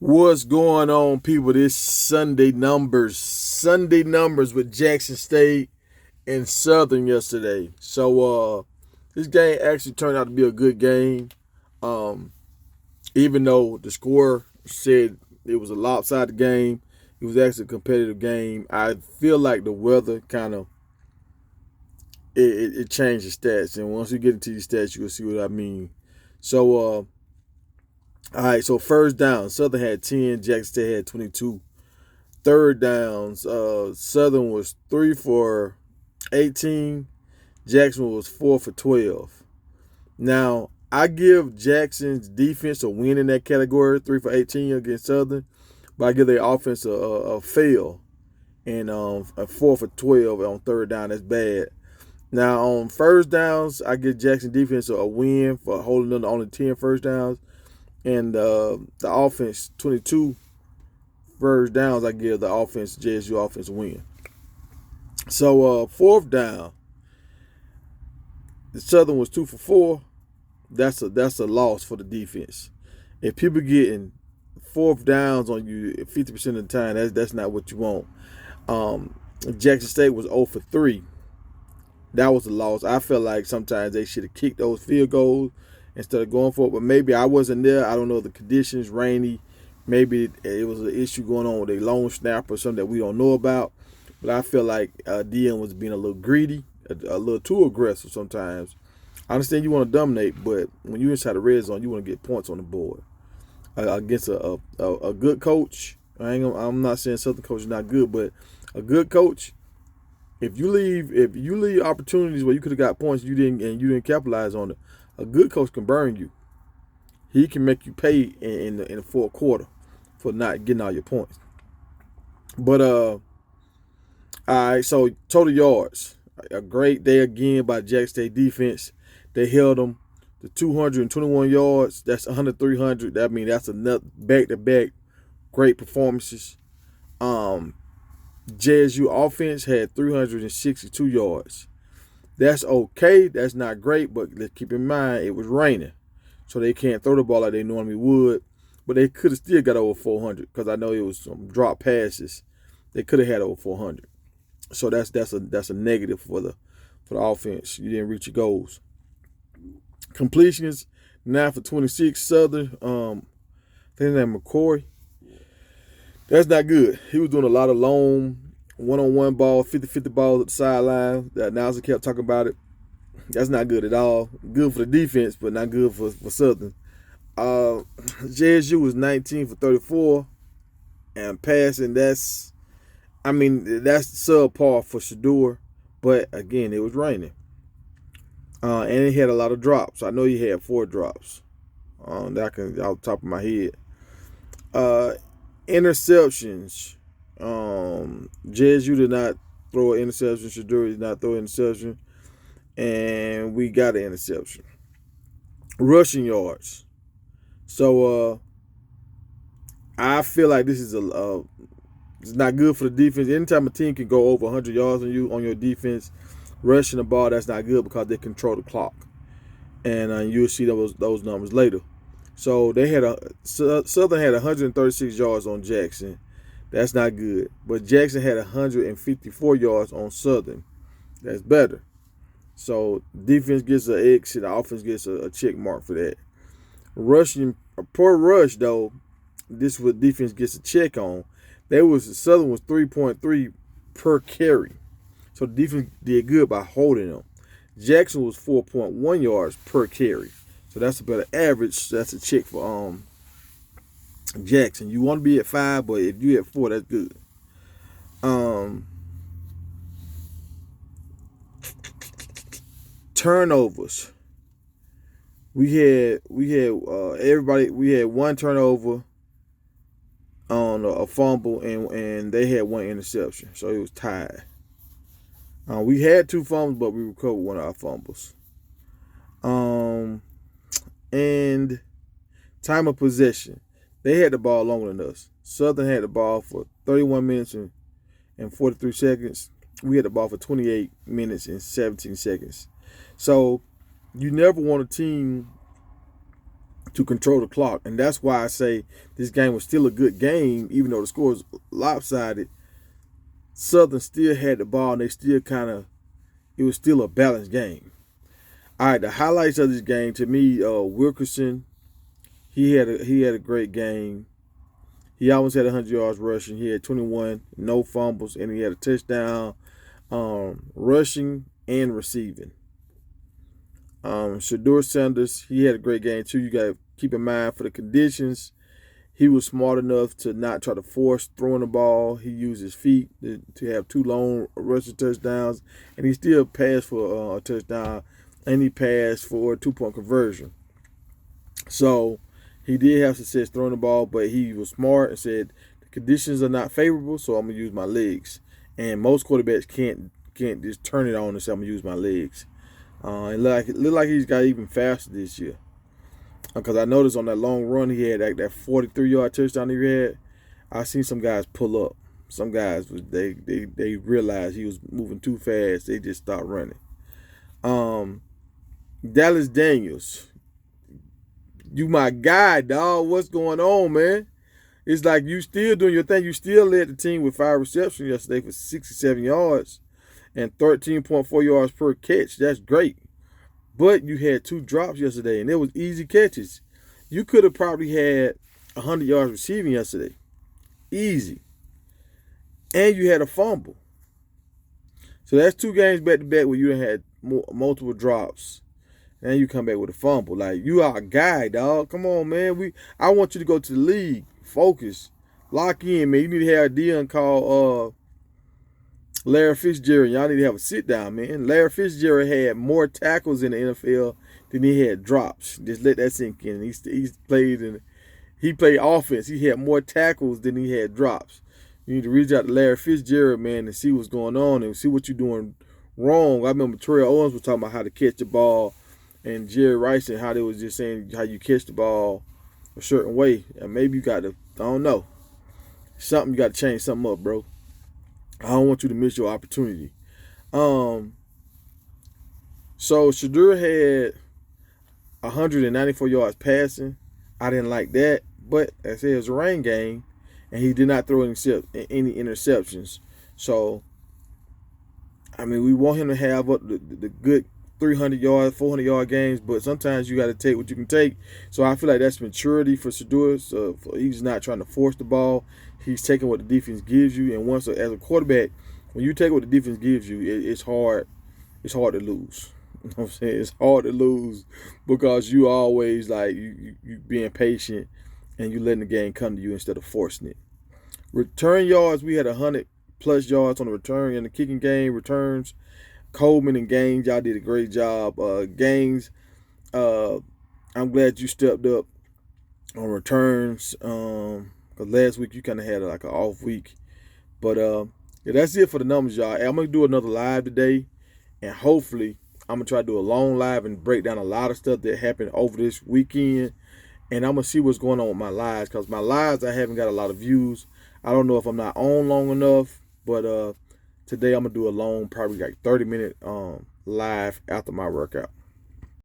What's going on, people? This Sunday numbers with Jackson State and Southern yesterday. This game actually turned out to be a good game. Um, Even though the score said it was a lopsided game, it was actually a competitive game. I feel like the weather kind of it changed the stats, and once we get into these stats, you'll see what I mean. So, all right. So first down, Southern had 10, Jackson State had 22. Third downs, Southern was 3 for 18. Jackson was 4 for 12. Now, I give Jackson's defense a win in that category, 3 for 18 against Southern, but I give their offense a fail and a 4 for 12 on third down. That's bad. Now, on first downs, I give Jackson defense a win for holding them to only 10 first downs, and the offense 22 first downs. I give the offense, JSU offense, a win. So fourth down, the Southern was 2 for 4. That's a loss for the defense. If people getting fourth downs on you 50% of the time, that's not what you want. Um, Jackson State was 0 for 3. That was a loss. I felt like sometimes they should have kicked those field goals instead of going for it. But maybe I wasn't there. I don't know the conditions, rainy. Maybe it was an issue going on with a lone snap or something that we don't know about. But I feel like DM was being a little greedy, a little too aggressive sometimes. I understand you want to dominate, but when you're inside the red zone, you want to get points on the board against a good coach. I'm not saying Southern coach is not good, but a good coach. If you leave opportunities where you could have got points, you didn't capitalize on it. A good coach can burn you. He can make you pay in the fourth quarter for not getting all your points. But all right, so total yards. A great day again by Jackson State defense. They held them to 221 yards. That's 100-300. I mean, that's another back-to-back great performances. JSU offense had 362 yards. That's okay. That's not great, but let's keep in mind it was raining, so they can't throw the ball like they normally would. But they could have still got over 400 because I know it was some drop passes. They could have had over 400. So that's a negative for the offense. You didn't reach your goals. Completions 9 for 26. Southern, I think his name McCoy. That's not good. He was doing a lot of long one-on-one ball, 50-50 balls at the sideline. The announcer kept talking about it. That's not good at all. Good for the defense, but not good for Southern. JSU was 19 for 34. And passing, that's subpar for Shedeur. But again, it was raining. And he had a lot of drops. I know he had 4 drops. That I can off the top of my head. Interceptions. JSU did not throw an interception. Shedeur did not throw an interception. And we got an interception. Rushing yards. So I feel like this is it's not good for the defense. Anytime a team can go over 100 yards on your defense, rushing the ball, that's not good because they control the clock. And you'll see those numbers later. So Southern had 136 yards on Jackson. That's not good. But Jackson had 154 yards on Southern. That's better. So defense gets an X and the offense gets a check mark for that. Rushing per rush though, this is what defense gets a check on. Southern was 3.3 per carry. So the defense did good by holding them. Jackson was 4.1 yards per carry. So that's a better average. That's a check for Jackson. You want to be at 5, but if you at 4, that's good. Turnovers. We had everybody. We had one turnover on a fumble, and they had one interception, so it was tied. We had 2 fumbles, but we recovered one of our fumbles. And time of possession. They had the ball longer than us. Southern had the ball for 31 minutes and 43 seconds. We had the ball for 28 minutes and 17 seconds. So you never want a team to control the clock. And that's why I say this game was still a good game, even though the score was lopsided. Southern still had the ball, and they still it was still a balanced game. All right, the highlights of this game to me, Wilkerson, he had a great game. He almost had 100 yards rushing. He had 21, no fumbles, and he had a touchdown rushing and receiving. Shedeur Sanders, he had a great game too. You got to keep in mind for the conditions, he was smart enough to not try to force throwing the ball. He used his feet to have 2 long rushing touchdowns, and he still passed for a touchdown, and he passed for a 2-point conversion. So he did have success throwing the ball, but he was smart and said the conditions are not favorable, so I'm gonna use my legs. And most quarterbacks can't just turn it on and say I'm gonna use my legs. It looked like he's got even faster this year. Because I noticed on that long run he had that 43-yard touchdown he had. I seen some guys pull up. Some guys they realized he was moving too fast. They just stopped running. Dallas Daniels, you my guy, dog. What's going on, man? It's like you still doing your thing. You still led the team with 5 receptions yesterday for 67 yards and 13.4 yards per catch. That's great. But you had 2 drops yesterday, and it was easy catches. You could have probably had 100 yards receiving yesterday. Easy. And you had a fumble. So that's 2 games back-to-back where you had multiple drops. And you come back with a fumble. Like, you are a guy, dog. Come on, man. I want you to go to the league. Focus. Lock in, man. You need to have a Dion call Larry Fitzgerald. Y'all need to have a sit down, man. Larry Fitzgerald had more tackles in the NFL than he had drops. Just let that sink in. He played offense. He had more tackles than he had drops. You need to reach out to Larry Fitzgerald, man, and see what's going on and see what you're doing wrong. I remember Terrell Owens was talking about how to catch the ball, and Jerry Rice and how they was just saying how you catch the ball a certain way. And maybe you got to, I don't know, you got to change something up, bro. I don't want you to miss your opportunity. So Shedeur had 194 yards passing. I didn't like that, but I said it was a rain game, and he did not throw any interceptions. So, I mean, we want him to have the good 300-yard, 400-yard games, but sometimes you got to take what you can take. So I feel like that's maturity for Shedeur. So he's not trying to force the ball. He's taking what the defense gives you, and once as a quarterback, when you take what the defense gives you, it's hard. It's hard to lose. You know what I'm saying? It's hard to lose because you always like you being patient and you letting the game come to you instead of forcing it. Return yards, we had 100+ yards on the return in the kicking game. Returns, Coleman and Gaines, y'all did a great job. Gaines, I'm glad you stepped up on returns. Because last week you kind of had like an off week. But yeah, that's it for the numbers, y'all. I'm going to do another live today. And hopefully I'm going to try to do a long live and break down a lot of stuff that happened over this weekend. And I'm going to see what's going on with my lives. Because my lives, I haven't got a lot of views. I don't know if I'm not on long enough. But today I'm going to do a long, probably like 30-minute live after my workout.